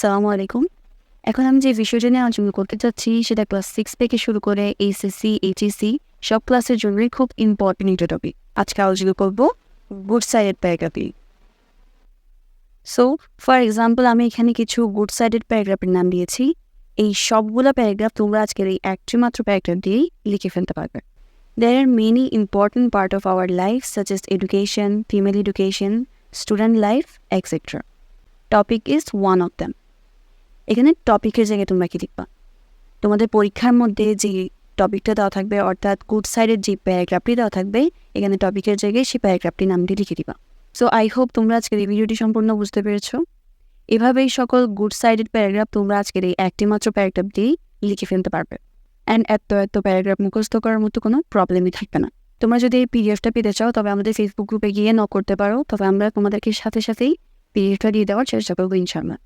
সালামু আলাইকুম। এখন আমি যে বিষয়টা নিয়ে আলোচনা করতে চাচ্ছি সেটা ক্লাস 6 থেকে শুরু করে এইচএসসি, এইচএসসি সব ক্লাসের জন্যই খুব ইম্পর্টেন্ট একটা টপিক। আজকে আলোচনা করব guided paragraph. So for example আমি এখানে কিছু গুড সাইডেড প্যারাগ্রাফের নাম দিয়েছি। এই সবগুলা প্যারাগ্রাফ তোমরা আজকের এই একটি মাত্র প্যারাগ্রাফ দিয়েই লিখে ফেলতে পারবে। There are many important part of our life such as education, female education, student life, etc. Topic is one of them. এখানে টপিকের জায়গায় তোমরা কি লিখবা? তোমাদের পরীক্ষার মধ্যে যে টপিকটা দেওয়া থাকবে অর্থাৎ গুড সাইডের যে প্যারাগ্রাফটি দেওয়া থাকবে এখানে টপিকের জায়গায় সেই প্যারাগ্রাফটি নাম দিয়ে লিখে দিবা। সো আই হোপ তোমরা আজকের এই ভিডিওটি সম্পূর্ণ বুঝতে পেরেছো। এভাবেই সকল গুড সাইডেড প্যারাগ্রাফ তোমরা আজকের এই একটি মাত্র প্যারাগ্রাফ দিয়েই লিখে ফেলতে পারবে। অ্যান্ড এত প্যারাগ্রাফ মুখস্থ করার মতো কোনো প্রবলেমই থাকবে না। তোমরা যদি এই পিডিএফটা পেতে চাও তবে আমাদের ফেসবুক গ্রুপে গিয়ে নক করতে পারো, তবে আমরা তোমাদেরকে সাথে সাথেই পিডিএফটা দিয়ে দেওয়ার চেষ্টা করবো ইনশাআল্লাহ।